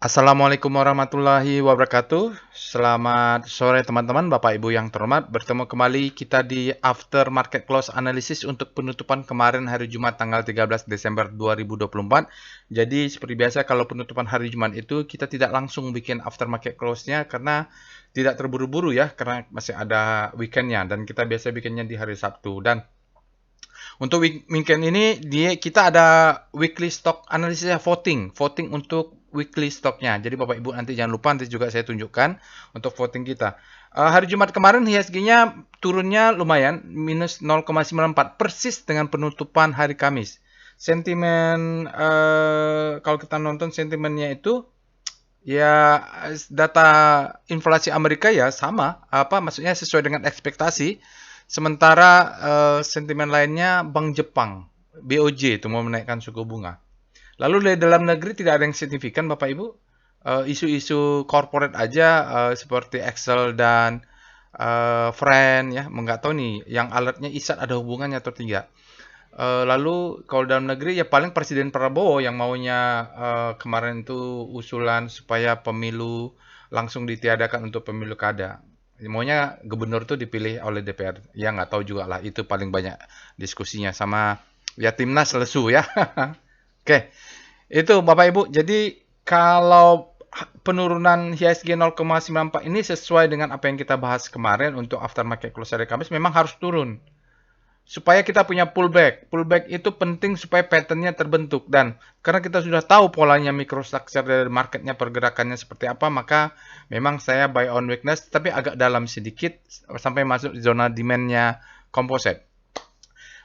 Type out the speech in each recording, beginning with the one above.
Assalamualaikum warahmatullahi wabarakatuh. Selamat sore teman-teman, Bapak Ibu yang terhormat. Bertemu kembali kita di After Market Close Analysis untuk penutupan kemarin hari Jumat tanggal 13 Desember 2024. Jadi seperti biasa kalau penutupan hari Jumat itu kita tidak langsung bikin After Market Close-nya karena tidak terburu-buru ya, karena masih ada weekend-nya dan kita biasa bikinnya di hari Sabtu. Dan untuk weekend ini kita ada weekly stock analysis voting untuk weekly stocknya. Jadi Bapak Ibu nanti jangan lupa, nanti juga saya tunjukkan untuk voting kita. Hari Jumat kemarin IHSG-nya turunnya lumayan, minus 0,94, persis dengan penutupan hari Kamis. Sentimen kalau kita nonton sentimennya itu ya data inflasi Amerika ya sama, maksudnya sesuai dengan ekspektasi. Sementara sentimen lainnya Bank Jepang, BOJ itu mau menaikkan suku bunga. Lalu dari dalam negeri tidak ada yang signifikan Bapak Ibu. Isu-isu corporate aja seperti Excel dan Friend ya, nggak tahu nih yang alertnya ISAT ada hubungannya atau tidak. Lalu kalau dalam negeri ya paling Presiden Prabowo yang maunya kemarin itu usulan supaya pemilu langsung ditiadakan untuk pemilu kada. Maunya gubernur itu dipilih oleh DPR. Ya nggak tahu juga lah, itu paling banyak diskusinya sama ya Timnas lesu ya. Oke, itu Bapak Ibu. Jadi kalau penurunan IHSG 0,94 ini sesuai dengan apa yang kita bahas kemarin untuk aftermarket close hari Kamis memang harus turun supaya kita punya pullback. Pullback itu penting supaya patternnya terbentuk, dan karena kita sudah tahu polanya microstructure dari marketnya, pergerakannya seperti apa, maka memang saya buy on weakness tapi agak dalam sedikit sampai masuk zona demandnya composite.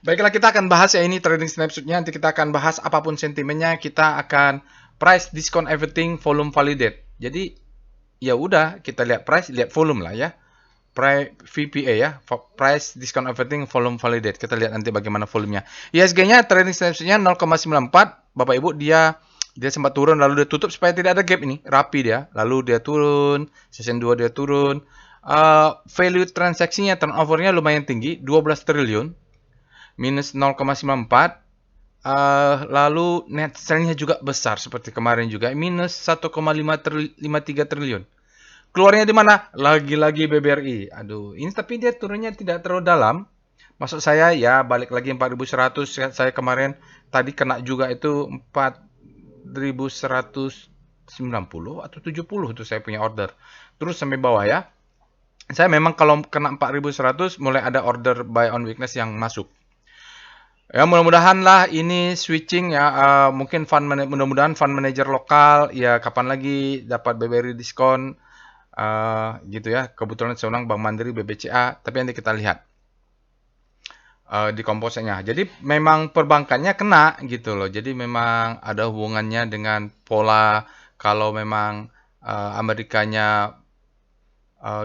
Baiklah, kita akan bahas ya ini trading snapshotnya. Nanti kita akan bahas apapun sentimennya, kita akan price discount everything, volume validate. Jadi ya udah, kita lihat price, lihat volume lah ya. VPA ya, price discount everything, volume validate. Kita lihat nanti bagaimana volumenya. ISG-nya trading snapshotnya 0,94. Bapak Ibu, dia sempat turun lalu dia tutup supaya tidak ada gap ini, rapi dia. Lalu dia turun, session 2 dia turun. Value transaksinya, turnover-nya lumayan tinggi, 12 triliun, minus 0,94. Lalu net sell-nya juga besar seperti kemarin juga, minus 1,53 triliun. Keluarnya di mana? Lagi-lagi BBRI. Aduh, ini tapi dia turunnya tidak terlalu dalam. Maksud saya ya balik lagi 4.100. Saya kemarin tadi kena juga itu 4.190 atau 70 itu saya punya order. Terus sampai bawah ya. Saya memang kalau kena 4.100 mulai ada order buy on weakness yang masuk. Ya mudah-mudahan lah ini switching ya, mungkin mudah-mudahan fund manager lokal ya kapan lagi dapat BBRI diskon. Gitu ya, kebetulan saya undang Bank Mandiri, BBCA, tapi nanti kita lihat di komposenya. Jadi memang perbankannya kena gitu loh. Jadi memang ada hubungannya dengan pola kalau memang Amerikanya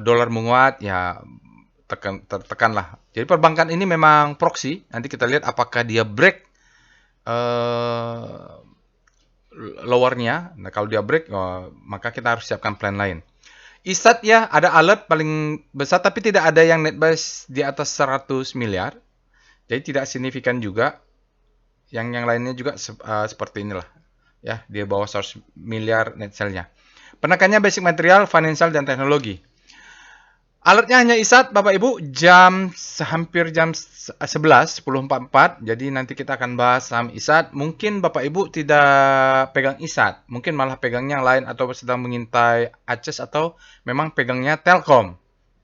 dolar menguat ya tertekan lah. Jadi perbankan ini memang proxy. Nanti kita lihat apakah dia break lowernya. Nah kalau dia break maka kita harus siapkan plan lain. ISAT ya ada alert paling besar tapi tidak ada yang net buy di atas 100 miliar. Jadi tidak signifikan juga. Yang lainnya juga seperti inilah. Ya, dia bawah 100 miliar net sell-nya. Penekannya basic material, financial dan teknologi. Alertnya hanya ISAT Bapak Ibu hampir jam 11, 10.44. Jadi nanti kita akan bahas saham ISAT. Mungkin Bapak Ibu tidak pegang ISAT, mungkin malah pegangnya yang lain atau sedang mengintai ACES atau memang pegangnya Telkom.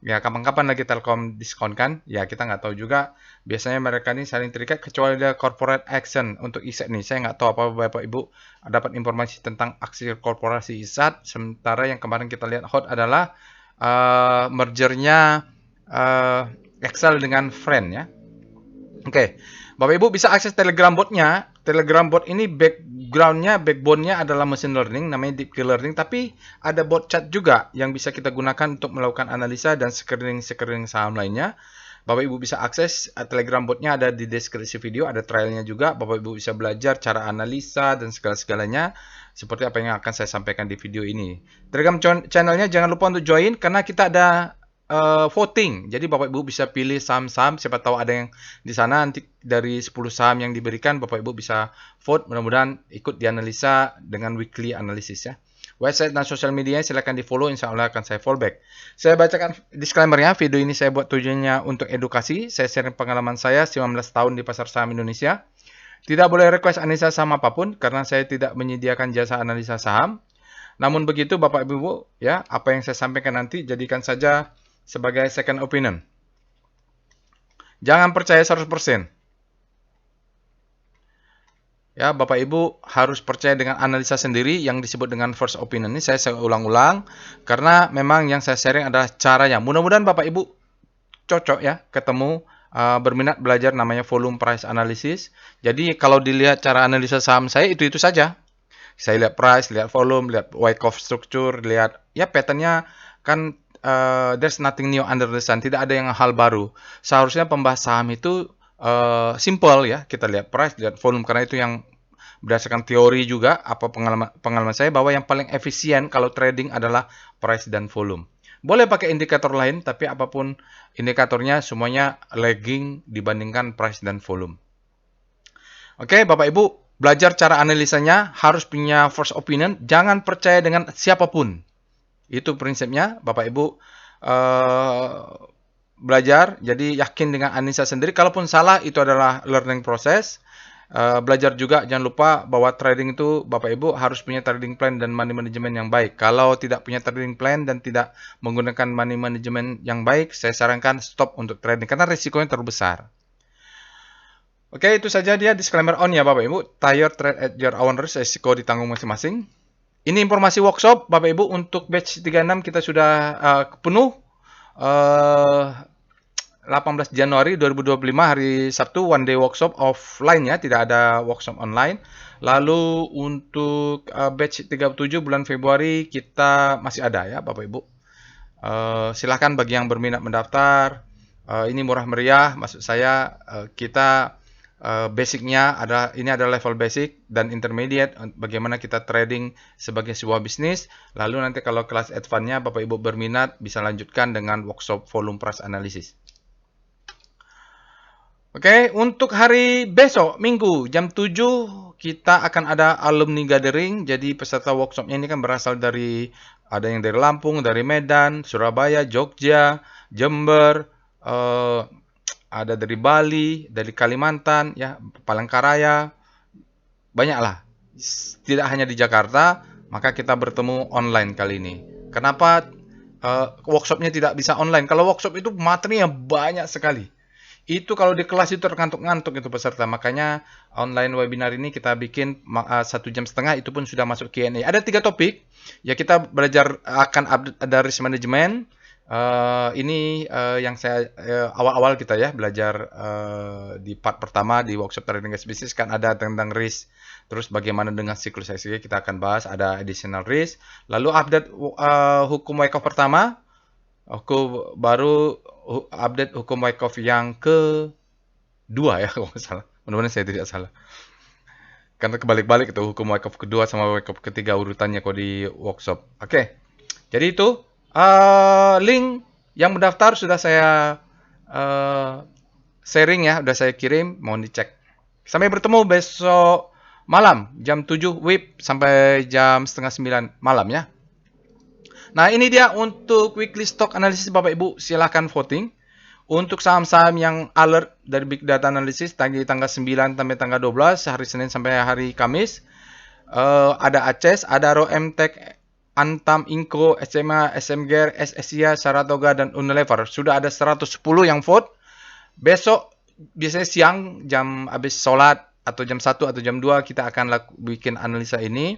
Ya kapan-kapan lagi Telkom diskon kan? Ya kita nggak tahu juga. Biasanya mereka ini saling terikat kecuali ada corporate action untuk ISAT nih. Saya nggak tahu apa Bapak Ibu dapat informasi tentang aksi korporasi ISAT. Sementara yang kemarin kita lihat hot adalah mergernya Excel dengan Friend ya. Oke, Bapak Ibu bisa akses Telegram botnya. Telegram bot ini backbone-nya adalah machine learning, namanya deep learning. Tapi ada bot chat juga yang bisa kita gunakan untuk melakukan analisa dan screening saham lainnya. Bapak Ibu bisa akses Telegram botnya, ada di deskripsi video, ada trialnya juga. Bapak Ibu bisa belajar cara analisa dan segala-segalanya seperti apa yang akan saya sampaikan di video ini. Telegram channelnya jangan lupa untuk join karena kita ada voting. Jadi Bapak Ibu bisa pilih saham-saham, siapa tahu ada yang di sana nanti dari 10 saham yang diberikan Bapak Ibu bisa vote, mudah-mudahan ikut dianalisa dengan weekly analysis ya. Website dan sosial medianya silakan di follow, insya Allah akan saya fallback. Saya bacakan disclaimer-nya, video ini saya buat tujuannya untuk edukasi. Saya sharing pengalaman saya 19 tahun di pasar saham Indonesia. Tidak boleh request analisa saham apapun karena saya tidak menyediakan jasa analisa saham. Namun begitu Bapak Ibu, ya, apa yang saya sampaikan nanti jadikan saja sebagai second opinion. Jangan percaya 100%. Ya, Bapak Ibu harus percaya dengan analisa sendiri yang disebut dengan first opinion. Ini saya ulang-ulang karena memang yang saya sharing adalah caranya. Mudah-mudahan Bapak Ibu cocok ya ketemu berminat belajar namanya volume price analysis. Jadi kalau dilihat cara analisa saham saya itu saja. Saya lihat price, lihat volume, lihat Wyckoff structure, lihat ya patternnya kan there's nothing new under the sun. Tidak ada yang hal baru. Seharusnya pembahas saham itu simple ya, kita lihat price, lihat volume, karena itu yang berdasarkan teori juga, apa pengalaman saya bahwa yang paling efisien kalau trading adalah price dan volume. Boleh pakai indikator lain, tapi apapun indikatornya semuanya lagging dibandingkan price dan volume. Oke, Bapak Ibu, belajar cara analisanya harus punya first opinion, jangan percaya dengan siapapun. Itu prinsipnya, Bapak Ibu belajar, jadi yakin dengan analisa sendiri. Kalaupun salah, itu adalah learning process. Belajar juga, jangan lupa bahwa trading itu Bapak Ibu harus punya trading plan dan money management yang baik. Kalau tidak punya trading plan dan tidak menggunakan money management yang baik, saya sarankan stop untuk trading karena risikonya terlalu besar. Oke, itu saja dia disclaimer on ya Bapak Ibu. Trade at your own risk, risiko ditanggung masing-masing. Ini informasi workshop Bapak Ibu untuk batch 36 kita sudah penuh. 18 Januari 2025 hari Sabtu, one day workshop offline ya, tidak ada workshop online. Lalu untuk batch 37 bulan Februari kita masih ada ya Bapak Ibu. Silahkan bagi yang berminat mendaftar. Ini murah meriah, maksud saya kita basicnya ini adalah level basic dan intermediate, bagaimana kita trading sebagai sebuah bisnis. Lalu nanti kalau kelas advance-nya Bapak Ibu berminat bisa lanjutkan dengan workshop volume price analysis. Oke, untuk hari besok, Minggu, jam 7, kita akan ada alumni gathering. Jadi peserta workshopnya ini kan berasal dari, ada yang dari Lampung, dari Medan, Surabaya, Jogja, Jember, ada dari Bali, dari Kalimantan, ya, Palangkaraya, banyaklah. Tidak hanya di Jakarta, maka kita bertemu online kali ini. Kenapa workshopnya tidak bisa online? Kalau workshop itu materinya banyak sekali. Itu kalau di kelas itu terkantuk-ngantuk itu peserta. Makanya online webinar ini kita bikin 1,5 jam, itu pun sudah masuk Q&A. Ada 3 topik. Ya, kita belajar akan update ada risk management. Ini yang saya awal-awal kita ya belajar di part pertama di workshop trading as business kan ada tentang risk. Terus bagaimana dengan siklus SG kita akan bahas, ada additional risk. Lalu update hukum Wyckoff pertama. Aku baru update hukum Wyckoff yang kedua ya kalau nggak salah. Mudah-mudahan saya tidak salah. Karena kebalik-balik itu hukum Wyckoff kedua sama Wyckoff ketiga urutannya kok di workshop. Oke. Jadi itu link yang mendaftar sudah saya sharing ya, sudah saya kirim, mohon dicek. Sampai bertemu besok malam jam 7 WIB sampai jam setengah 9 malam ya. Nah, ini dia untuk weekly stock analysis Bapak Ibu, silahkan voting. Untuk saham-saham yang alert dari Big Data Analysis dari tanggal 9 sampai tanggal 12, hari Senin sampai hari Kamis. Ada ACES, ada ROMTech, Antam, Inco, SMA, SMGR, SSIA, Saratoga, dan Unilever. Sudah ada 110 yang vote. Besok, biasanya siang, jam habis sholat, atau jam 1 atau jam 2, kita akan bikin analisa ini.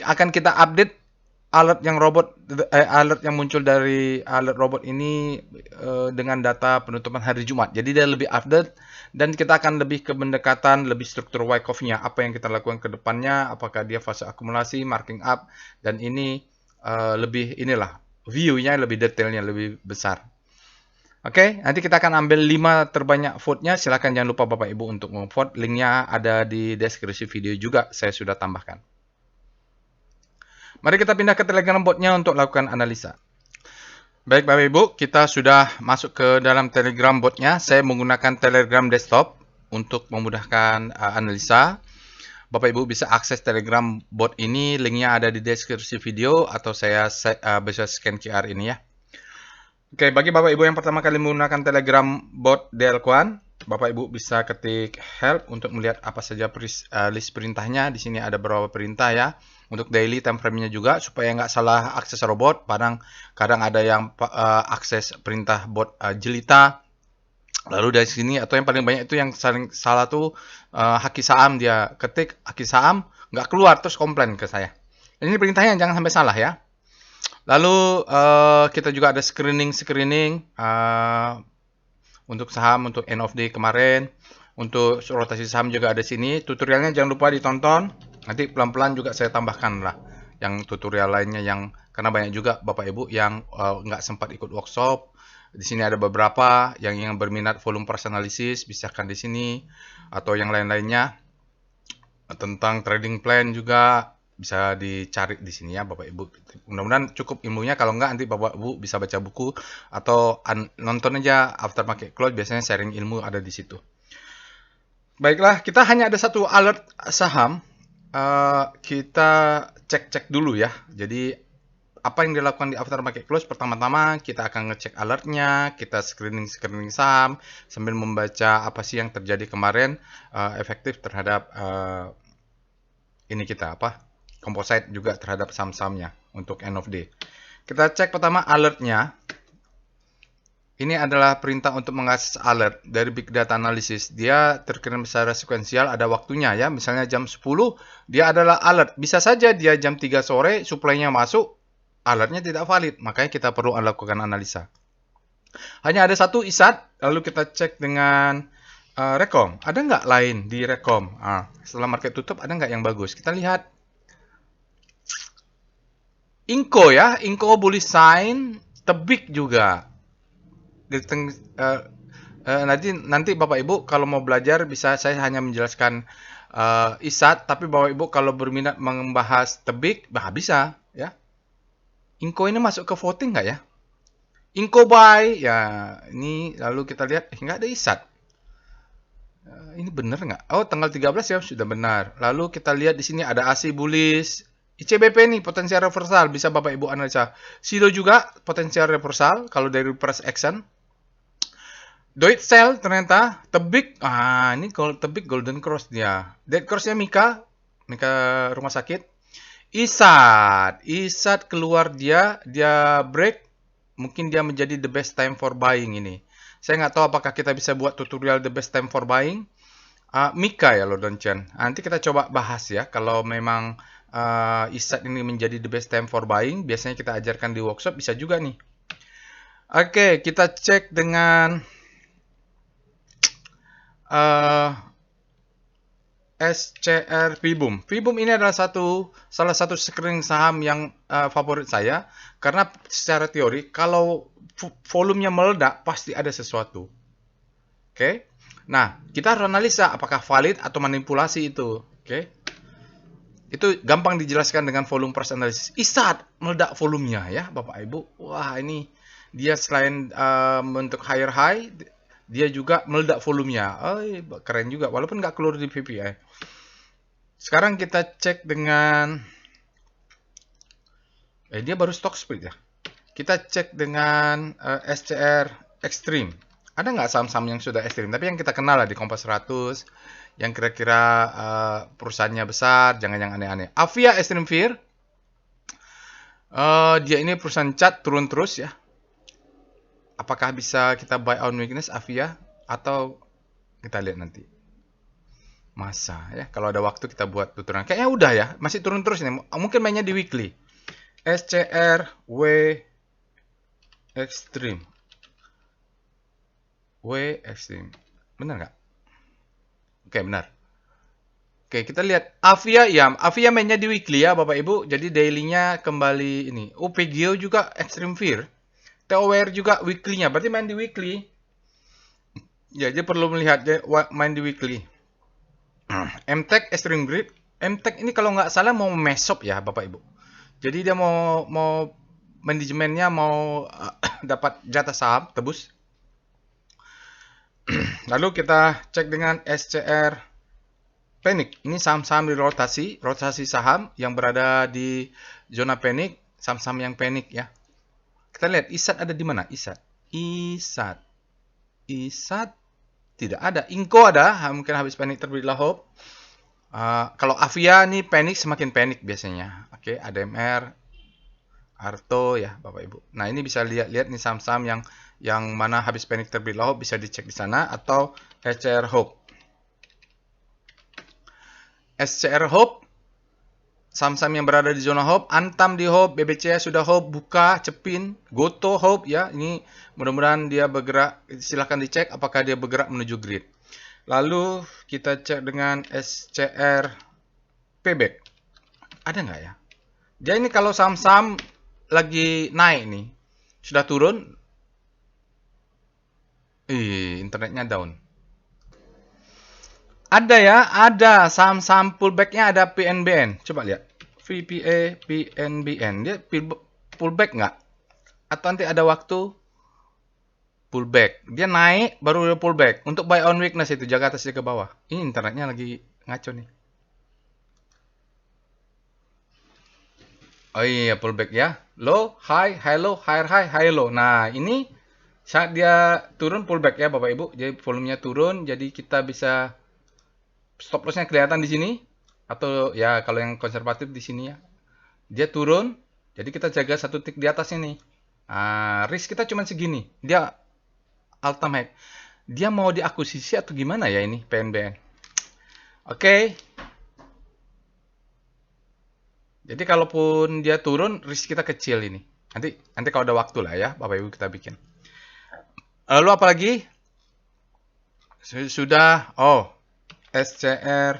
Akan kita update alert yang muncul dari alert robot ini dengan data penutupan hari Jumat. Jadi dia lebih update dan kita akan lebih ke pendekatan, lebih struktur Wyckoff-nya. Apa yang kita lakukan ke depannya, apakah dia fase akumulasi, marking up, dan ini lebih inilah view-nya lebih detailnya, lebih besar. Oke, nanti kita akan ambil 5 terbanyak vote-nya. Silakan jangan lupa Bapak Ibu untuk memvote. Linknya ada di deskripsi video juga, saya sudah tambahkan. Mari kita pindah ke Telegram bot-nya untuk lakukan analisa. Baik Bapak Ibu, kita sudah masuk ke dalam Telegram bot-nya. Saya menggunakan Telegram desktop untuk memudahkan analisa. Bapak Ibu bisa akses Telegram bot ini, linknya ada di deskripsi video atau saya bisa scan QR ini ya. Oke, bagi Bapak Ibu yang pertama kali menggunakan Telegram bot DL-Quan, Bapak Ibu bisa ketik help untuk melihat apa saja list perintahnya. Di sini ada beberapa perintah ya. Untuk daily time frame-nya juga supaya nggak salah akses robot. Kadang ada yang akses perintah bot jelita. Lalu dari sini atau yang paling banyak itu yang saling salah tuh haki saham, dia ketik haki saham nggak keluar terus komplain ke saya. Ini perintahnya jangan sampai salah ya. Lalu kita juga ada screening untuk saham untuk end of day kemarin. Untuk rotasi saham juga ada sini. Tutorialnya jangan lupa ditonton. Nanti pelan-pelan juga saya tambahkan lah yang tutorial lainnya, yang karena banyak juga Bapak Ibu yang nggak sempat ikut workshop. Di sini ada beberapa yang berminat volume price analysis, bisakah di sini atau yang lain-lainnya tentang trading plan juga bisa dicari di sini ya Bapak Ibu. Mudah-mudahan cukup ilmunya, kalau enggak nanti Bapak Ibu bisa baca buku atau nonton aja After Market Close, biasanya sharing ilmu ada di situ. Baiklah, kita hanya ada satu alert saham. Kita cek-cek dulu ya. Jadi apa yang dilakukan di After Market Close, pertama-tama kita akan ngecek alertnya, kita screening saham sambil membaca apa sih yang terjadi kemarin efektif terhadap ini kita composite juga terhadap saham-sahamnya untuk end of day. Kita cek pertama alertnya. Ini adalah perintah untuk mengakses alert dari Big Data Analysis. Dia terkirim secara sekuensial, ada waktunya ya. Misalnya jam 10, dia adalah alert. Bisa saja dia jam 3 sore, supply-nya masuk, alertnya tidak valid. Makanya kita perlu lakukan analisa. Hanya ada satu ISAT, lalu kita cek dengan Rekom. Ada nggak lain di Rekom? Setelah market tutup, ada nggak yang bagus? Kita lihat. Inco ya, Inco bullish sign, Tebik juga. Nanti Bapak Ibu kalau mau belajar bisa, saya hanya menjelaskan ISAT, tapi Bapak Ibu kalau berminat membahas Tebik, bisa ya. Inco ini masuk ke voting nggak ya? Inco buy ya, ini lalu kita lihat nggak ada ISAT. Ini benar nggak? Oh, tanggal 13 ya sudah benar. Lalu kita lihat di sini ada ASI bullish. ICBP nih potensial reversal, bisa Bapak Ibu analisa. SIDO juga potensial reversal kalau dari price action. Deutsche Sell ternyata Tebik. Ini kalau Tebik golden cross dia. Dead crossnya Mika rumah sakit. ISAT keluar dia break. Mungkin dia menjadi the best time for buying ini. Saya nggak tahu apakah kita bisa buat tutorial the best time for buying. Mika ya Lordon Chen. Nanti kita coba bahas ya. Kalau memang ISAT ini menjadi the best time for buying, biasanya kita ajarkan di workshop, bisa juga nih. Oke, kita cek dengan SCR Fibum. Fibum ini adalah salah satu screening saham yang favorit saya, karena secara teori kalau volumenya meledak pasti ada sesuatu. Oke. Nah, kita harus analisa apakah valid atau manipulasi itu. Oke. Itu gampang dijelaskan dengan volume price analysis. ISAT meledak volumenya ya, Bapak Ibu. Wah, ini dia selain untuk higher high, dia juga meledak volumenya. Keren juga, walaupun nggak keluar di VPI. Sekarang kita cek dengan dia baru stock split ya. Kita cek dengan SCR Extreme. Ada nggak saham-saham yang sudah ekstrim? Tapi yang kita kenal lah di Kompas 100, yang kira-kira perusahaannya besar, jangan yang aneh-aneh. Avia Extreme Fear, dia ini perusahaan cat turun terus ya. Apakah bisa kita buy on weakness Avia, atau kita lihat nanti. Masa ya, kalau ada waktu kita buat tutorial. Kayaknya udah ya, masih turun terus ini. Mungkin mainnya di weekly. SCR W Extreme. W Extreme. Benar nggak? Oke, benar. Oke, kita lihat Avia ya. Avia mainnya di weekly ya, Bapak Ibu. Jadi daily-nya kembali ini. PGO juga Extreme Fear. TOWR juga weekly-nya. Berarti main di weekly. Ya, dia perlu melihat dia main di weekly. MTech Extreme Grid. MTech ini kalau nggak salah mau mesop ya, Bapak Ibu. Jadi dia mau manajemennya mau dapat jatah saham tebus. Lalu kita cek dengan SCR Panic. Ini saham-saham di rotasi saham yang berada di zona panic, saham-saham yang panic ya. Kita lihat ISAT ada di mana? ISAT tidak ada. Inco ada, mungkin habis panic terbitlah hope. Kalau Avia nih panic semakin panic biasanya. Oke, ADMR, Arto ya Bapak Ibu. Nah, ini bisa lihat nih saham-saham yang mana habis panic terbitlah hope, bisa dicek di sana, atau SCR Hope. SCR Hope, saham-saham yang berada di zona Hope, Antam di Hope, BBCA sudah Hope, Buka, Cepin, Goto Hope ya. Ini mudah-mudahan dia bergerak, silahkan dicek apakah dia bergerak menuju grid. Lalu kita cek dengan SCR Payback. Ada nggak ya? Jadi ini kalau saham-saham lagi naik nih, sudah turun, internetnya down. Ada ya, ada saham-saham pullbacknya, ada PNBN. Coba lihat, VPA, PNBN. Dia pullback nggak? Atau nanti ada waktu pullback. Dia naik, baru pullback. Untuk buy on weakness itu, jaga atas jaga bawah. Ini internetnya lagi ngaco nih. Oh iya, pullback ya. Low, high, high low, higher high, high low. Nah, ini saat dia turun pullback ya Bapak Ibu. Jadi volumenya turun, jadi kita bisa stop lossnya kelihatan di sini, atau ya kalau yang konservatif di sini ya, dia turun, jadi kita jaga satu tick di atas ini. Risk kita cuma segini, dia all time high. Dia mau diakuisisi atau gimana ya ini PNBN? Oke. Jadi kalaupun dia turun, risk kita kecil ini. Nanti kalau ada waktu lah ya, Bapak Ibu kita bikin. Lalu apa lagi? Sudah, SCR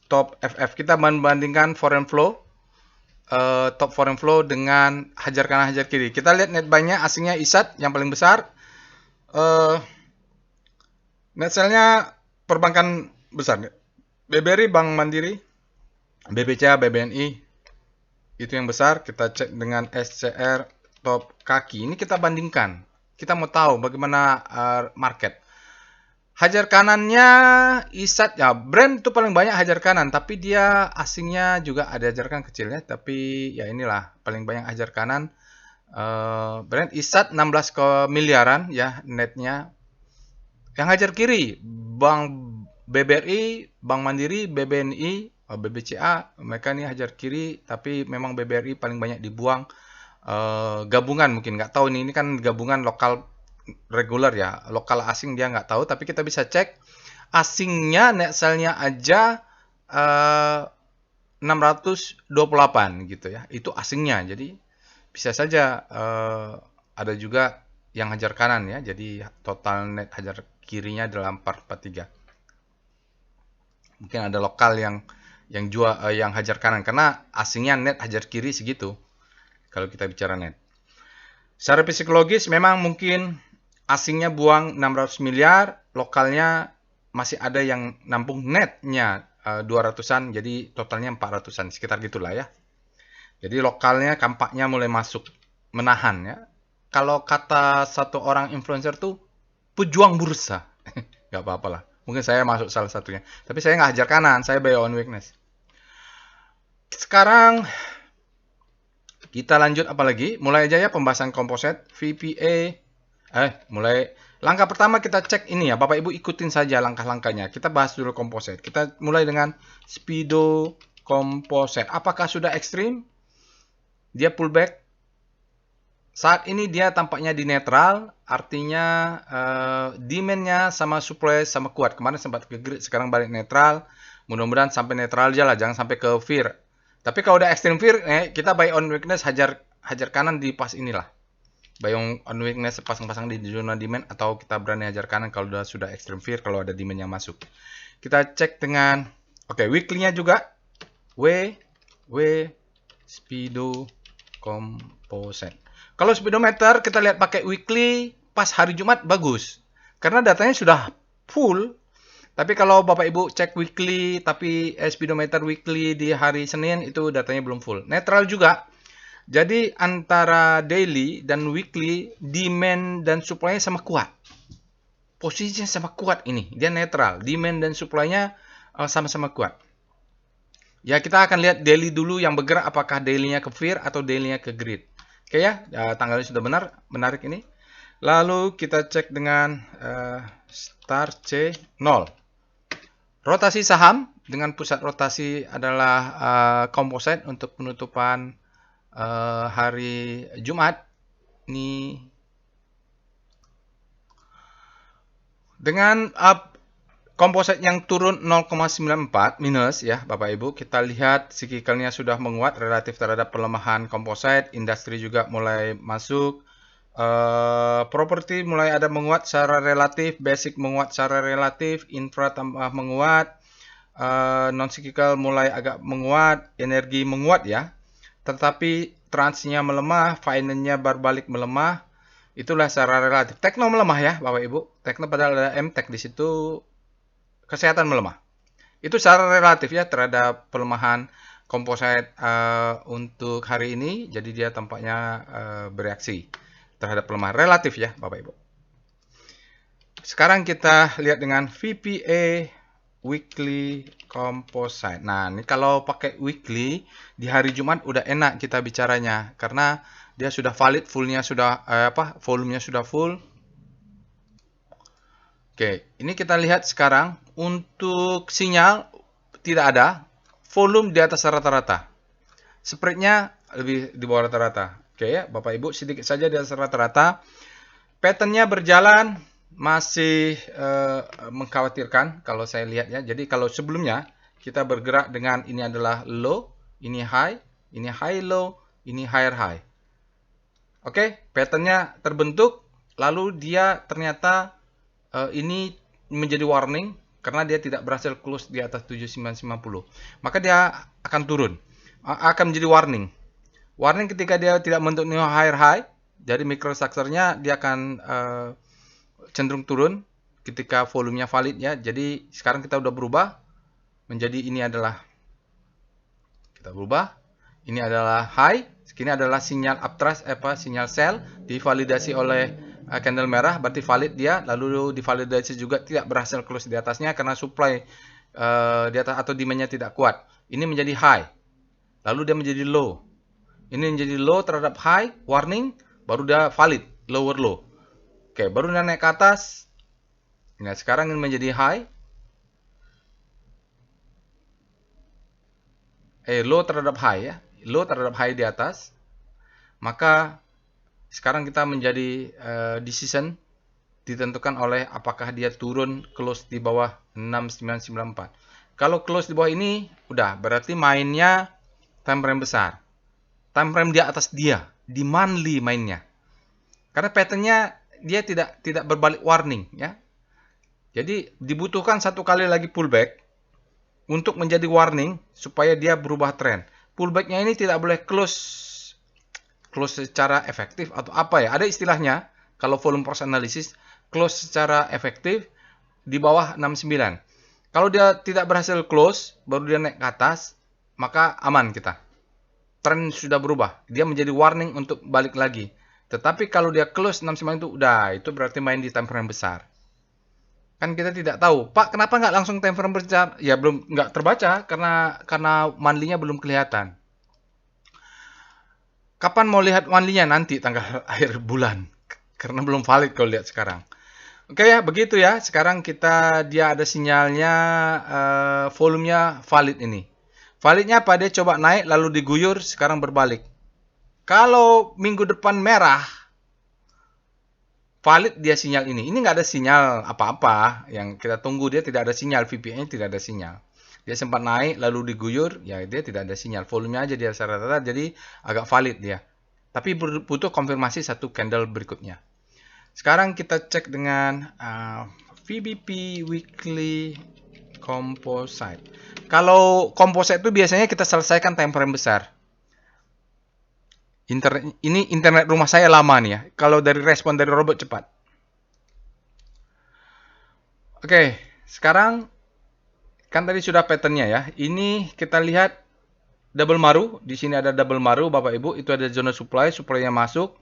top FF, kita membandingkan foreign flow, top foreign flow dengan hajar kanan hajar kiri. Kita lihat net buy-nya, asingnya ISAT yang paling besar, net sell-nya perbankan besar, BBRI, Bank Mandiri, BBCA, BBNI, itu yang besar. Kita cek dengan SCR top kaki, ini kita bandingkan, kita mau tahu bagaimana market. Hajar kanannya ISAT ya, brand itu paling banyak hajar kanan, tapi dia asingnya juga ada hajar kanan kecilnya, tapi ya inilah paling banyak hajar kanan. Brand ISAT 16 miliaran ya netnya. Yang hajar kiri Bank BBRI, Bank Mandiri, BBNI, BBCA, mereka ini hajar kiri, tapi memang BBRI paling banyak dibuang. Gabungan mungkin nggak tahu ini kan gabungan lokal regular ya, lokal asing dia nggak tahu, tapi kita bisa cek asingnya net sell-nya aja 628 gitu ya, itu asingnya. Jadi bisa saja ada juga yang hajar kanan ya, jadi total net hajar kirinya dalam 443. Mungkin ada lokal yang jual yang hajar kanan, karena asingnya net hajar kiri segitu kalau kita bicara net. Secara psikologis memang mungkin asingnya buang 600 miliar, lokalnya masih ada yang nampung netnya 200-an, jadi totalnya 400-an, sekitar gitulah ya. Jadi lokalnya kampaknya mulai masuk, menahan ya. Kalau kata satu orang influencer tuh, pejuang bursa. Gak apa-apa lah, mungkin saya masuk salah satunya. Tapi saya nggak hajar kanan, saya buy on weakness. Sekarang kita lanjut apa lagi? Mulai aja ya pembahasan komposit, VPA. Mulai langkah pertama kita cek ini ya, Bapak Ibu ikutin saja langkah-langkahnya. Kita bahas dulu komposit. Kita mulai dengan Speedo Composite. Apakah sudah ekstrim? Dia pullback. Saat ini dia tampaknya di netral, artinya demand-nya sama supply sama kuat. Kemarin sempat ke grid, sekarang balik netral. Mudah-mudahan sampai netral aja lah, jangan sampai ke fear. Tapi kalau udah extreme fear, kita buy on weakness, hajar kanan di pas inilah. Buy on weakness, pasang-pasang di zona demand, atau kita berani hajar kanan kalau sudah extreme fear, kalau ada demand yang masuk. Kita cek dengan, weekly-nya juga. Speedo Composite. Kalau speedometer kita lihat pakai weekly, pas hari Jumat bagus. Karena datanya sudah full. Tapi kalau Bapak Ibu cek weekly, tapi speedometer weekly di hari Senin, itu datanya belum full. Netral juga. Jadi antara daily dan weekly, demand dan supply-nya sama kuat. Posisinya sama kuat ini. Dia netral. Demand dan supply-nya sama-sama kuat. Ya, kita akan lihat daily dulu yang bergerak, apakah daily-nya ke fear atau daily-nya ke greed. Oke ya, tanggalnya sudah benar, menarik ini. Lalu kita cek dengan star C0. Rotasi saham dengan pusat rotasi adalah composite untuk penutupan hari Jumat. Ini dengan composite yang turun 0,94 minus ya Bapak Ibu, kita lihat cyclicalnya sudah menguat relatif terhadap pelemahan composite, industri juga mulai masuk, properti mulai ada menguat secara relatif, basic menguat secara relatif, infra tambah menguat, non cyclical mulai agak menguat, energi menguat ya. Tetapi transnya melemah, finance-nya berbalik melemah. Itulah secara relatif. Tekno melemah ya Bapak Ibu. Tekno padahal ada MTech di situ, kesehatan melemah. Itu secara relatif ya terhadap pelemahan komposit untuk hari ini. Jadi dia tampaknya bereaksi terhadap pelemahan relatif ya Bapak Ibu. Sekarang kita lihat dengan VPA Weekly Composite. Nah, ini kalau pakai weekly di hari Jumat udah enak kita bicaranya karena dia sudah valid, fullnya sudah volumenya sudah full. Oke, ini kita lihat sekarang untuk sinyal tidak ada, volume di atas rata-rata. Spreadnya lebih di bawah rata-rata. Oke ya, Bapak Ibu, sedikit saja di atas rata-rata. Patternnya berjalan masih mengkhawatirkan kalau saya lihat ya. Jadi kalau sebelumnya kita bergerak dengan ini adalah low, ini high low, ini higher high. Oke, patternnya terbentuk, lalu dia ternyata ini menjadi warning karena dia tidak berhasil close di atas 7990. Maka dia akan turun, akan menjadi warning. Warning ketika dia tidak membentuk new higher high, jadi microstructure-nya dia akan cenderung turun ketika volumenya valid ya. Jadi sekarang kita udah berubah menjadi ini adalah ini adalah high, ini adalah sinyal uptrust sinyal sell divalidasi oleh candle merah, berarti valid dia, lalu divalidasi juga tidak berhasil close di atasnya karena supply di atas atau demand-nya tidak kuat. Ini menjadi high, lalu dia menjadi low. Ini menjadi low terhadap high, warning, baru dia valid, lower low. Oke, baru dia naik ke atas. Nah, sekarang ini menjadi high. Low terhadap high ya. Low terhadap high di atas. Maka sekarang kita menjadi decision ditentukan oleh apakah dia turun close di bawah 6994. Kalau close di bawah ini, udah berarti mainnya time frame besar. Time frame di atas dia, di monthly mainnya. Karena patternnya dia tidak berbalik warning ya. Jadi dibutuhkan satu kali lagi pullback untuk menjadi warning supaya dia berubah tren. Pullbacknya ini tidak boleh close secara efektif atau apa ya. Ada istilahnya kalau volume price analysis, close secara efektif di bawah 69. Kalau dia tidak berhasil close, baru dia naik ke atas, maka aman kita. Tren sudah berubah. Dia menjadi warning untuk balik lagi. Tetapi kalau dia close 69 itu udah, itu berarti main di time frame besar. Kan kita tidak tahu, Pak, kenapa nggak langsung time frame besar? Ya belum, nggak terbaca karena monthly-nya belum kelihatan. Kapan mau lihat monthly-nya? Nanti tanggal akhir bulan. Karena belum valid kalau lihat sekarang. Oke ya, begitu ya. Sekarang dia ada sinyalnya, volumenya valid ini. Validnya apa? Dia coba naik lalu diguyur, sekarang berbalik. Kalau minggu depan merah, valid dia sinyal ini. Ini nggak ada sinyal apa-apa. Yang kita tunggu dia tidak ada sinyal. VPA-nya tidak ada sinyal. Dia sempat naik lalu diguyur, ya dia tidak ada sinyal. Volumenya aja dia rata-rata, jadi agak valid dia. Tapi butuh konfirmasi satu candle berikutnya. Sekarang kita cek dengan VBP Weekly Composite. Kalau composite itu biasanya kita selesaikan time frame besar. Internet rumah saya lama nih ya. Kalau dari respon dari robot cepat. Oke, sekarang kan tadi sudah patternnya ya. Ini kita lihat double maru. Di sini ada double maru, Bapak Ibu. Itu ada zona supply, supply-nya masuk.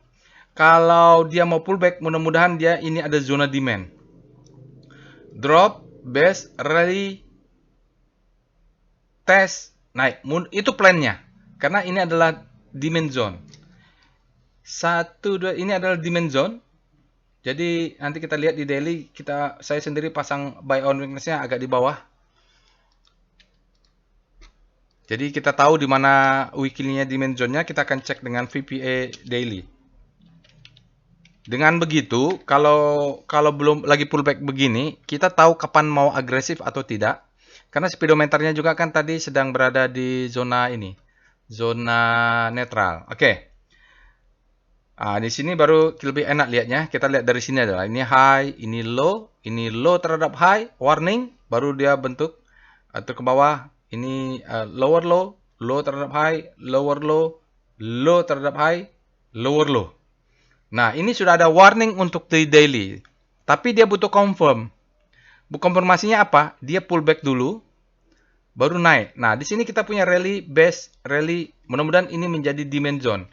Kalau dia mau pullback, mudah-mudahan dia ini ada zona demand. Drop, base, rally, tes, naik. Itu plannya. Karena ini adalah demand zone. 1, 2, ini adalah demand zone. Jadi nanti kita lihat di daily, saya sendiri pasang buy on weakness-nya agak di bawah. Jadi kita tahu di mana weekly-nya demand zone-nya, kita akan cek dengan VPA daily. Dengan begitu, kalau belum lagi pullback begini, kita tahu kapan mau agresif atau tidak. Karena speedometernya juga kan tadi sedang berada di zona ini, zona netral. Oke. Di sini baru lebih enak lihatnya. Kita lihat dari sini adalah ini high, ini low terhadap high, warning, baru dia bentuk atau ke bawah. Ini lower low terhadap high, lower low terhadap high, lower low. Nah, ini sudah ada warning untuk di daily. Tapi dia butuh confirm. Konfirmasinya apa? Dia pullback dulu, baru naik. Nah, di sini kita punya rally, base, rally. Mudah-mudahan ini menjadi demand zone.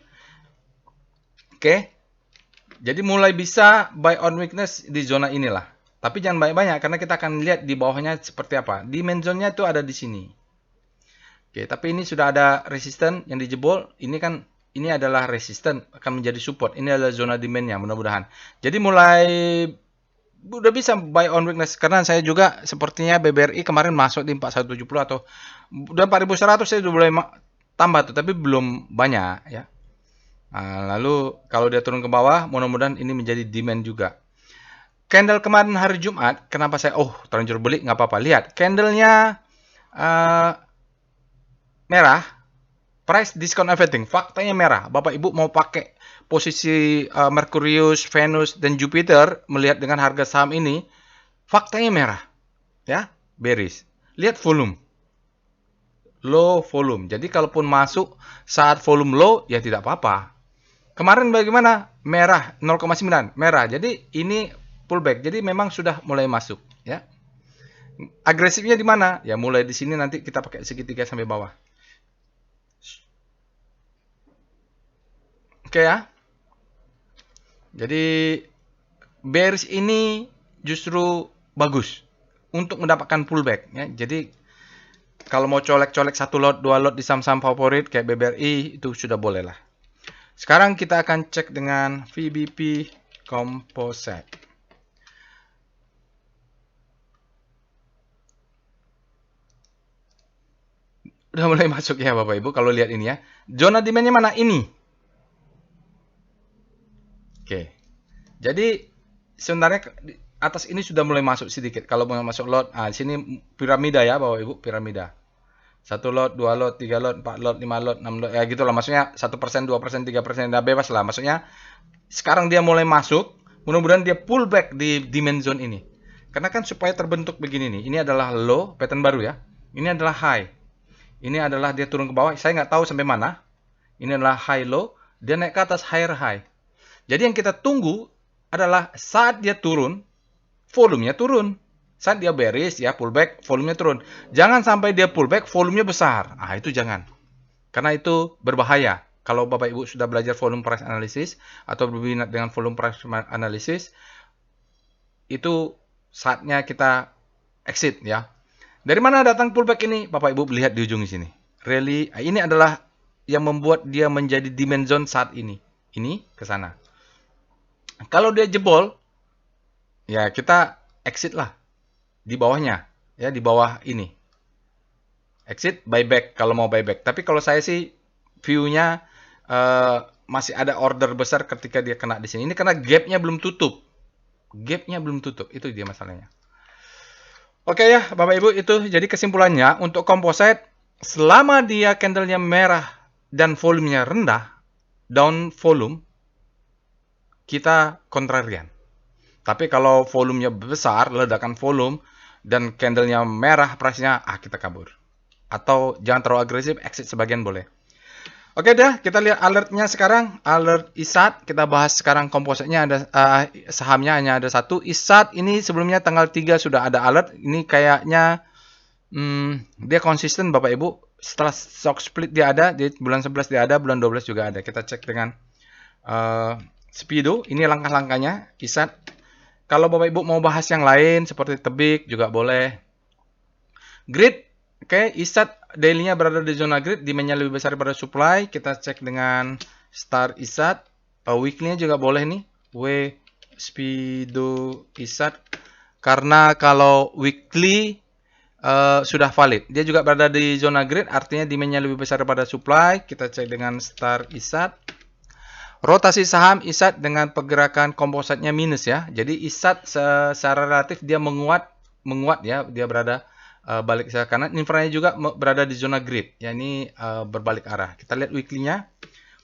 Oke. Jadi mulai bisa buy on weakness di zona inilah. Tapi jangan banyak-banyak karena kita akan lihat di bawahnya seperti apa. Demand zone-nya itu ada di sini. Oke, tapi ini sudah ada resisten yang dijebol. Ini adalah resisten, akan menjadi support. Ini adalah zona demand-nya mudah-mudahan. Jadi mulai udah bisa buy on weakness karena saya juga sepertinya BBRI kemarin masuk di 4170 atau udah 4100 saya udah mulai tambah tuh, tapi belum banyak ya. Nah, lalu kalau dia turun ke bawah, mudah-mudahan ini menjadi demand juga. Candle kemarin hari Jumat, kenapa saya terlanjur beli? Nggak apa-apa. Lihat, candlenya merah, price discount everything. Faktanya merah. Bapak Ibu mau pakai posisi Merkurius, Venus, dan Jupiter melihat dengan harga saham ini, faktanya merah. Ya, bearish. Lihat volume. Low volume. Jadi kalaupun masuk saat volume low, ya tidak apa-apa. Kemarin bagaimana? Merah 0,9, merah. Jadi ini pullback. Jadi memang sudah mulai masuk, ya. Agresifnya di mana? Ya mulai di sini nanti kita pakai segitiga sampai bawah. Oke ya. Jadi bearish ini justru bagus untuk mendapatkan pullback, ya. Jadi kalau mau colek-colek 1 lot, 2 lot di saham-saham favorit kayak BBRI itu sudah boleh lah. Sekarang kita akan cek dengan VBP Composite. Udah mulai masuk ya Bapak Ibu kalau lihat ini ya. Zona demand-nya mana? Ini. Oke. Jadi sebenarnya atas ini sudah mulai masuk sedikit. Kalau mau masuk lot, sini piramida ya Bapak Ibu, piramida. 1 lot, 2 lot, 3 lot, 4 lot, 5 lot, 6 lot, ya gitu lah. Maksudnya 1%, 2%, 3%, udah bebas lah. Maksudnya sekarang dia mulai masuk, mudah-mudahan dia pullback di demand zone ini. Karena kan supaya terbentuk begini nih, ini adalah low, pattern baru ya. Ini adalah high. Ini adalah dia turun ke bawah, saya nggak tahu sampai mana. Ini adalah high low, dia naik ke atas higher high. Jadi yang kita tunggu adalah saat dia turun, volumenya turun. Saat dia bearish ya pullback, volumenya turun. Jangan sampai dia pullback, volumenya besar. Itu jangan. Karena itu berbahaya. Kalau Bapak Ibu sudah belajar volume price analysis atau berminat dengan volume price analysis, itu saatnya kita exit ya. Dari mana datang pullback ini? Bapak Ibu lihat di ujung sini. Rally ini adalah yang membuat dia menjadi demand zone saat ini. Ini ke sana. Kalau dia jebol, ya kita exit lah. Di bawahnya, ya di bawah ini. Exit, buyback kalau mau buyback. Tapi kalau saya sih view-nya masih ada order besar ketika dia kena di sini. Ini karena gap-nya belum tutup. Gap-nya belum tutup, itu dia masalahnya. Oke ya, Bapak Ibu, itu jadi kesimpulannya untuk composite, selama dia candlenya merah dan volumenya rendah, down volume, kita kontrarian. Tapi kalau volumenya besar, ledakan volume, dan candlenya merah price-nya, kita kabur. Atau jangan terlalu agresif, exit sebagian boleh. Oke dah, kita lihat alertnya sekarang. Alert ISAT, kita bahas sekarang kompositnya ada sahamnya hanya ada satu. ISAT ini sebelumnya tanggal 3 sudah ada alert. Ini kayaknya dia konsisten Bapak Ibu. Setelah stock split dia ada, di bulan 11 dia ada, bulan 12 juga ada. Kita cek dengan Speedo, ini langkah-langkahnya ISAT. Kalau Bapak Ibu mau bahas yang lain seperti tebik juga boleh. Grid, oke, ISAT daily-nya berada di zona grid, demand-nya lebih besar daripada supply. Kita cek dengan star ISAT. Weekly-nya juga boleh nih, W Speedo ISAT. Karena kalau weekly sudah valid. Dia juga berada di zona grid, artinya demand-nya lebih besar daripada supply. Kita cek dengan star ISAT. Rotasi saham ISAT dengan pergerakan kompositnya minus ya. Jadi ISAT secara relatif dia menguat ya, dia berada balik ke kanan. Infranya juga berada di zona grid, yakni berbalik arah. Kita lihat weekly-nya.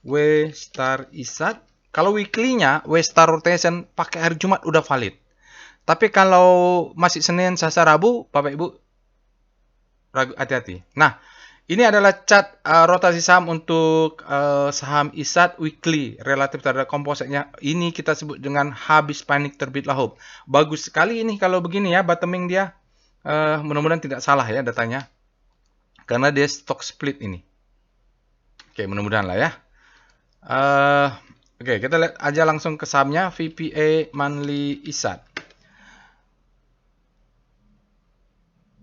W star ISAT. Kalau weekly-nya W star rotation pakai hari Jumat udah valid. Tapi kalau masih Senin, Selasa, Rabu, Bapak Ibu hati-hati. Nah, ini adalah chart rotasi saham untuk saham ISAT weekly relatif terhadap kompositnya. Ini kita sebut dengan habis panik terbitlah hope. Bagus sekali ini kalau begini ya, bottoming dia. Mudah-mudahan tidak salah ya datanya. Karena dia stock split ini. Oke, mudah-mudahan lah ya. Oke, kita lihat aja langsung ke sahamnya. VPA Monthly ISAT.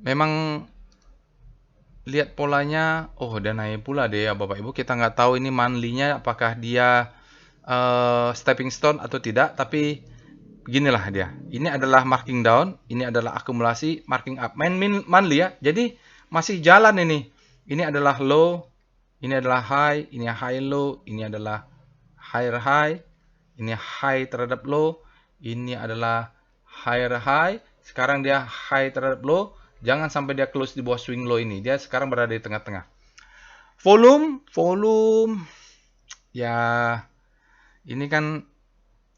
Memang lihat polanya, oh udah naik pula deh ya Bapak Ibu. Kita nggak tahu ini monthly-nya apakah dia stepping stone atau tidak, tapi beginilah dia. Ini adalah marking down, ini adalah akumulasi, marking up. Main monthly ya, jadi masih jalan ini. Ini adalah low, ini adalah high, ini high low, ini adalah higher high, ini high terhadap low, ini adalah higher high. Sekarang dia high terhadap low. Jangan sampai dia close di bawah swing low ini. Dia sekarang berada di tengah-tengah. Volume ya ini kan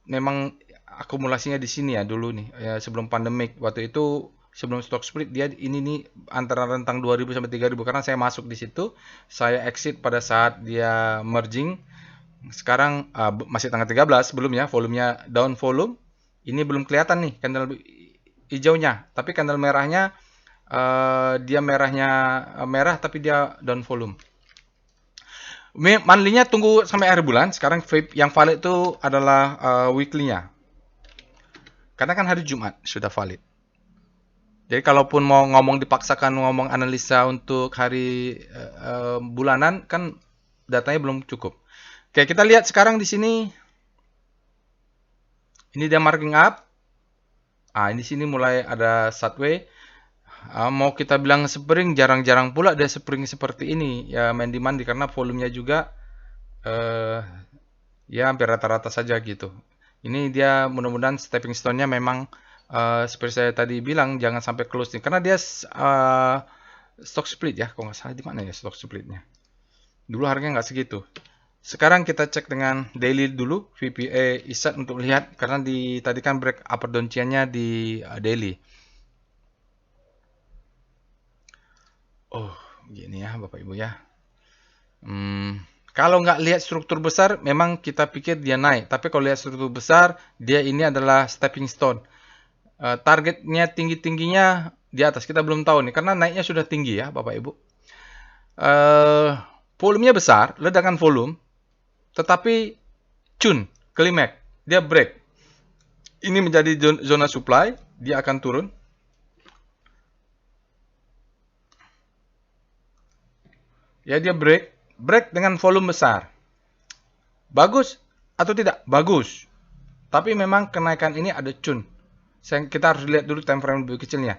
memang akumulasinya di sini ya dulu nih ya, sebelum pandemik. Waktu itu sebelum stock split dia ini nih antara rentang 2000 sampai 3000 karena saya masuk di situ. Saya exit pada saat dia merging. Sekarang masih tanggal 13 belum ya, volumenya down volume. Ini belum kelihatan nih candle hijaunya, tapi candle merahnya dia merah tapi dia down volume. Monthly-nya tunggu sampai akhir bulan. Sekarang yang valid itu adalah weekly-nya. Karena kan hari Jumat sudah valid. Jadi kalaupun mau ngomong dipaksakan ngomong analisa untuk hari bulanan kan datanya belum cukup. Oke, kita lihat sekarang di sini. Ini dia marking up. Ini sini mulai ada sideway. Mau kita bilang spring, jarang-jarang pula dia spring seperti ini. Ya main demand karena volumenya juga ya hampir rata-rata saja gitu. Ini dia mudah-mudahan stepping stone-nya memang seperti saya tadi bilang jangan sampai close nih. Karena dia stock split ya. Kalau nggak salah di mana ya stock splitnya. Dulu harganya nggak segitu. Sekarang kita cek dengan daily dulu VPA ISAT untuk lihat. Karena tadi kan break upper down chain-nya di daily. Oh, gini ya Bapak Ibu ya. Kalau nggak lihat struktur besar, memang kita pikir dia naik. Tapi kalau lihat struktur besar, dia ini adalah stepping stone. Targetnya tinggi-tingginya di atas. Kita belum tahu nih, karena naiknya sudah tinggi ya Bapak Ibu. Volumenya besar, ledakan volume. Tetapi cun, climax, dia break. Ini menjadi zona supply, dia akan turun. Ya dia break dengan volume besar. Bagus atau tidak? Bagus. Tapi memang kenaikan ini ada cun. Kita harus lihat dulu time frame lebih kecilnya.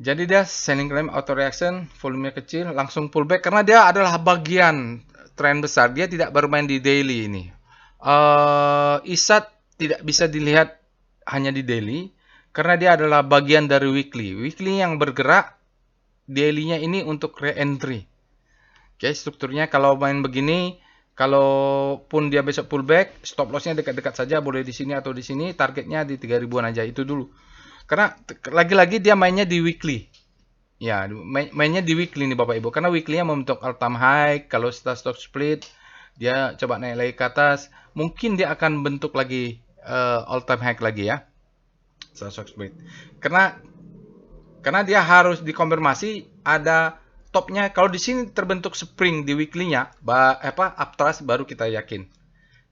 Jadi dia selling claim auto reaction, volumenya kecil, langsung pullback karena dia adalah bagian tren besar. Dia tidak bermain di daily ini. ISAT tidak bisa dilihat hanya di daily. Karena dia adalah bagian dari weekly. Weekly yang bergerak, daily-nya ini untuk re-entry. Oke, strukturnya kalau main begini, kalaupun dia besok pullback, stop loss-nya dekat-dekat saja, boleh di sini atau di sini, targetnya di 3000-an aja, itu dulu. Karena lagi-lagi dia mainnya di weekly. Ya, mainnya di weekly nih Bapak Ibu. Karena weekly-nya membentuk all-time high, kalau setelah stock split, dia coba naik lagi ke atas, mungkin dia akan bentuk lagi all-time high lagi ya. Stock split. Karena dia harus dikonfirmasi ada topnya. Kalau di sini terbentuk spring di weekly-nya, uptrust baru kita yakin.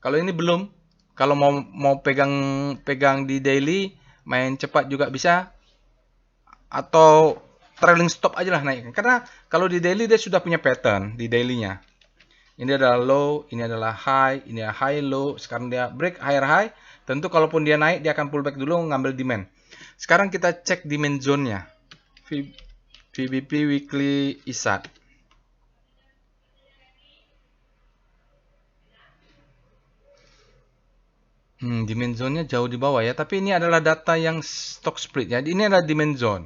Kalau ini belum, kalau mau pegang di daily, main cepat juga bisa. atau trailing stop aja lah naikkan. Karena kalau di daily dia sudah punya pattern di dailynya. Ini adalah low, ini adalah high, ini adalah high low. Sekarang dia break higher high. Tentu kalaupun dia naik dia akan pullback dulu ngambil demand. Sekarang kita cek demand zone-nya. VBP weekly ISAT. Demand zone-nya jauh di bawah ya, tapi ini adalah data yang stock split ya. Ini adalah demand zone.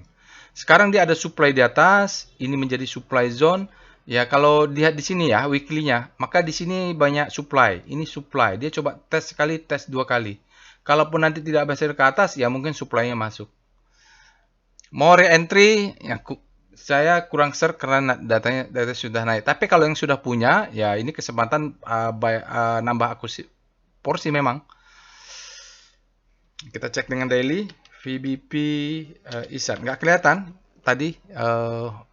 Sekarang dia ada supply di atas, ini menjadi supply zone. Ya, kalau lihat di sini ya, weekly-nya, maka di sini banyak supply. Ini supply. Dia coba tes sekali, tes dua kali. Kalaupun nanti tidak berhasil ke atas, ya mungkin supply-nya masuk. Mau re-entry, ya saya kurang share karena data sudah naik. Tapi kalau yang sudah punya, ya ini kesempatan nambah porsi memang. Kita cek dengan daily VBP ISAT nggak kelihatan tadi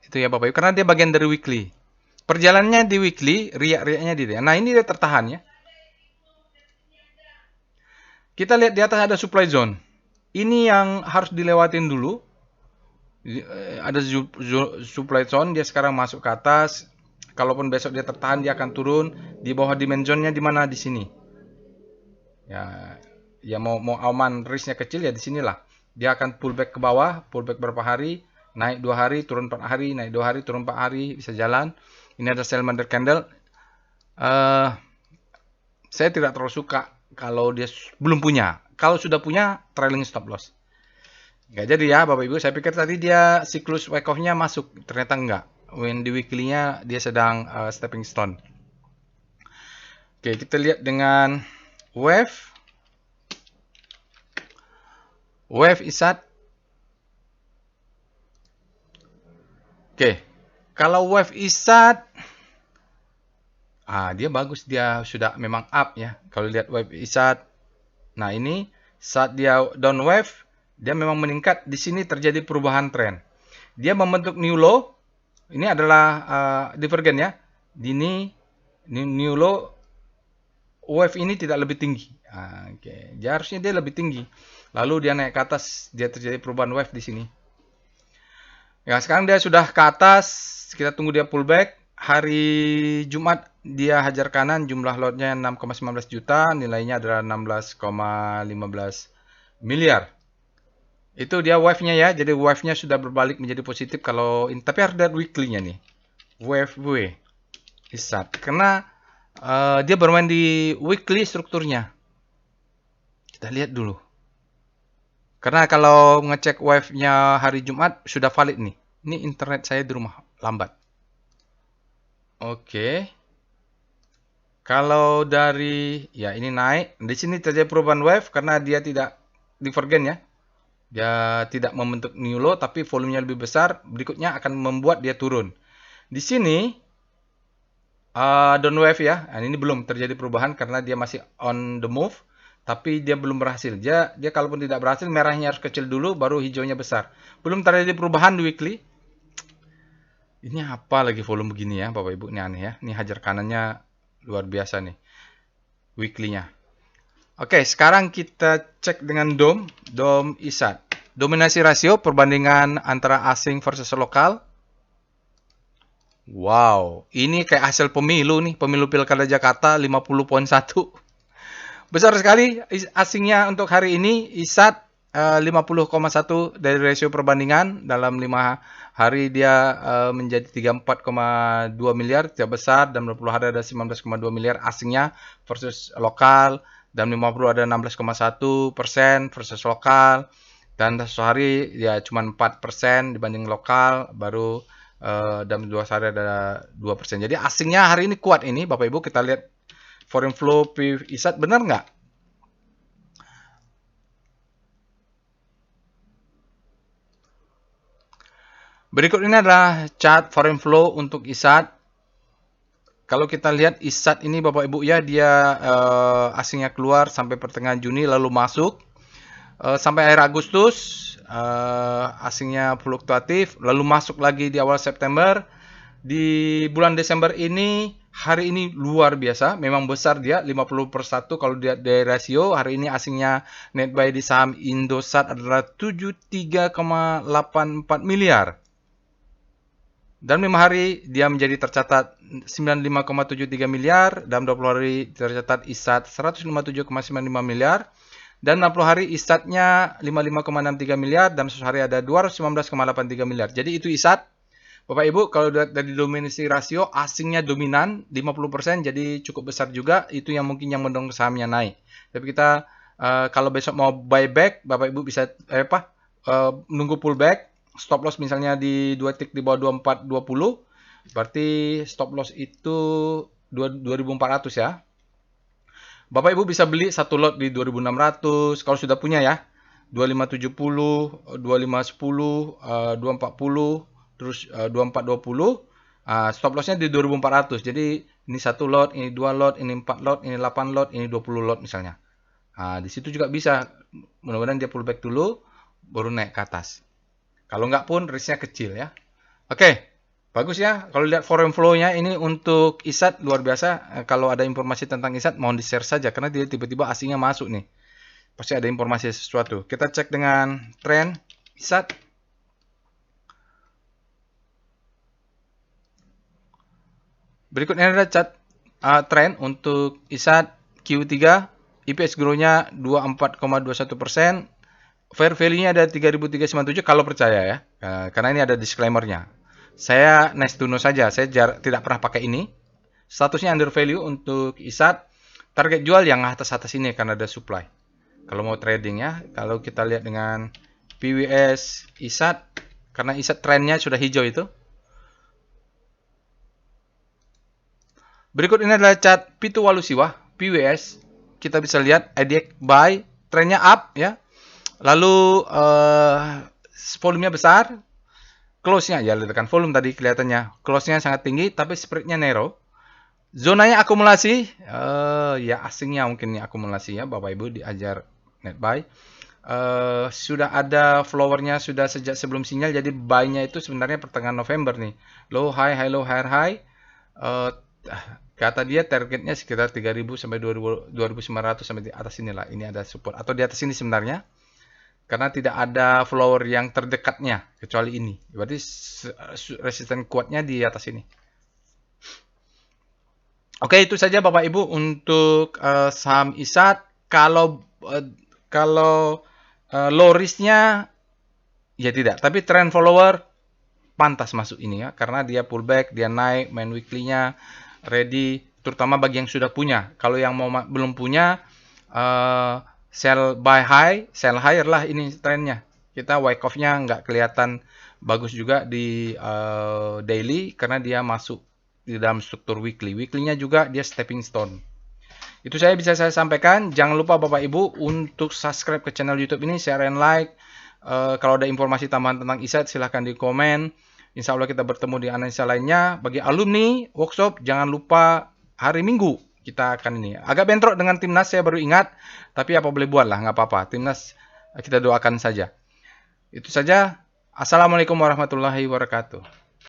itu ya Bapak Ibu karena dia bagian dari weekly. Perjalanannya di weekly, riak-riaknya di dia. Nah, ini dia tertahan ya. Kita lihat di atas ada supply zone. Ini yang harus dilewatin dulu. Ada supply zone, dia sekarang masuk ke atas. Kalaupun besok dia tertahan, dia akan turun. Di bawah demand zone-nya di mana? Di sini. Ya mau aman, risknya kecil ya di sinilah. Dia akan pullback ke bawah, pullback berapa hari, naik 2 hari, turun 4 hari, naik 2 hari, turun 4 hari, bisa jalan. Ini ada Salamander candle. Saya tidak terlalu suka kalau dia belum punya. Kalau sudah punya, trailing stop loss. Nggak jadi ya Bapak Ibu, saya pikir tadi dia siklus wake off-nya masuk, ternyata enggak. When di weekly-nya dia sedang stepping stone. Oke, kita lihat dengan wave. Wave ISAT. Oke. Kalau wave ISAT dia bagus, dia sudah memang up ya. Kalau lihat wave ISAT. Nah, ini saat dia down wave, dia memang meningkat. Di sini terjadi perubahan tren. Dia membentuk new low. Ini adalah divergen ya. Ini new low, wave ini tidak lebih tinggi. Oke. Harusnya dia lebih tinggi. Lalu dia naik ke atas, dia terjadi perubahan wave di sini. Ya, sekarang dia sudah ke atas, kita tunggu dia pullback. Hari Jumat dia hajar kanan, jumlah lotnya 6,19 juta, nilainya adalah 16,15 miliar. Itu dia wave-nya ya, jadi wave-nya sudah berbalik menjadi positif kalau ini. Tapi harus lihat weekly-nya nih. Wave W. ISAT. Karena dia bermain di weekly strukturnya. Kita lihat dulu. Karena kalau ngecek wave-nya hari Jumat sudah valid nih. Ini internet saya di rumah lambat. Oke. Kalau dari ya ini naik, di sini terjadi perubahan wave karena dia tidak divergen ya. Dia tidak membentuk new low tapi volumenya lebih besar, berikutnya akan membuat dia turun. Di sini down wave ya. Nah, ini belum terjadi perubahan karena dia masih on the move. Tapi dia belum berhasil. Dia kalaupun tidak berhasil, merahnya harus kecil dulu, baru hijaunya besar. Belum terjadi perubahan di weekly. Ini apa lagi volume begini ya, Bapak Ibu? Ini aneh ya. Ini hajar kanannya luar biasa nih. Weekly-nya. Oke, sekarang kita cek dengan DOM ISAT. Dominasi rasio, perbandingan antara asing versus lokal. Wow, ini kayak hasil pemilu nih. Pemilu Pilkada Jakarta 50,1. Besar sekali asingnya untuk hari ini. ISAT 50,1 dari rasio perbandingan. Dalam 5 hari dia menjadi 34,2 miliar. Tidak besar. Dan 60 hari ada 19,2 miliar asingnya versus lokal. Dan 50 ada 16,1% versus lokal. Dan 1 hari ya cuma 4% dibanding lokal. Baru dalam 2 hari ada 2%. Jadi asingnya hari ini kuat ini Bapak Ibu. Kita lihat foreign flow ISAT benar nggak? Berikut ini adalah chart foreign flow untuk ISAT. Kalau kita lihat ISAT ini Bapak Ibu ya, dia asingnya keluar sampai pertengahan Juni lalu masuk. Sampai akhir Agustus asingnya fluktuatif, lalu masuk lagi di awal September. Di bulan Desember ini, hari ini luar biasa, memang besar dia 50/1 kalau dia dari rasio. Hari ini asingnya net buy di saham Indosat adalah 73,84 miliar. Dalam 5 hari dia menjadi tercatat 95,73 miliar, dalam 20 hari tercatat ISAT 157,95 miliar, dan 60 hari ISAT-nya 55,63 miliar, dan 100 hari ada 219,83 miliar. Jadi itu ISAT. Bapak Ibu, kalau dari dominasi rasio, asingnya dominan 50%, jadi cukup besar juga. Itu yang mungkin yang mendorong sahamnya naik. Tapi kita kalau besok mau buyback, Bapak Ibu bisa nunggu pullback. Stop loss misalnya di 2 tick di bawah 2420. Berarti stop loss itu 2400 ya. Bapak Ibu bisa beli satu lot di 2600 kalau sudah punya ya. 2570, 2510, 2410, terus 2420. Stop lossnya di 2400. Jadi ini satu lot, ini 2 lot, ini 4 lot, ini 8 lot, ini 20 lot misalnya. Di situ juga bisa. Mudah-mudahan dia pullback dulu baru naik ke atas. Kalau nggak pun risknya kecil ya. Oke, bagus ya. Kalau lihat foreign flow-nya ini untuk ISAT luar biasa. Kalau ada informasi tentang ISAT mohon di-share saja karena dia tiba-tiba asingnya masuk nih. Pasti ada informasi sesuatu. Kita cek dengan tren ISAT. Berikutnya ada chart tren untuk ISAT Q3. EPS grow-nya 24,21%. Fair value-nya ada 3.397 kalau percaya ya. Karena ini ada disclaimer-nya. Saya nice to know saja. Saya tidak pernah pakai ini. Statusnya under value untuk ISAT. Target jual yang atas-atas ini karena ada supply. Kalau mau trading ya. Kalau kita lihat dengan PWS ISAT. Karena ISAT trennya sudah hijau itu. Berikut ini adalah chart Pitu Walusiwa. PWS. Kita bisa lihat IDX buy. Trennya up ya. Lalu volumenya besar, close-nya ya lihat kan volume tadi kelihatannya, close-nya sangat tinggi tapi spread-nya narrow. Zonanya akumulasi, ya asingnya mungkin ini akumulasi ya Bapak Ibu diajar net buy. Sudah ada flowernya sudah sejak sebelum sinyal, jadi buy-nya itu sebenarnya pertengahan November nih. Low high, high low, higher high. Kata dia targetnya sekitar 3000 sampai 2900 sampai di atas inilah. Ini ada support atau di atas ini sebenarnya. Karena tidak ada flower yang terdekatnya kecuali ini. Berarti resisten kuatnya di atas ini. Oke, itu saja Bapak Ibu untuk saham ISAT. Kalau low risk-nya ya tidak, tapi trend follower pantas masuk ini ya karena dia pullback, dia naik, main weekly-nya ready, terutama bagi yang sudah punya. Kalau yang belum punya sell buy high, sell higher lah ini trennya. Kita wake off-nya nggak kelihatan bagus juga di daily karena dia masuk di dalam struktur weekly. Weekly-nya juga dia stepping stone. Itu bisa saya sampaikan. Jangan lupa Bapak Ibu untuk subscribe ke channel YouTube ini, share and like. Kalau ada informasi tambahan tentang ISAT silahkan di komen. Insya Allah kita bertemu di analisa lainnya. Bagi alumni workshop jangan lupa hari Minggu kita akan ini. Agak bentrok dengan timnas saya baru ingat. Tapi apa boleh buat lah, nggak apa-apa. Timnas kita doakan saja. Itu saja. Assalamualaikum warahmatullahi wabarakatuh.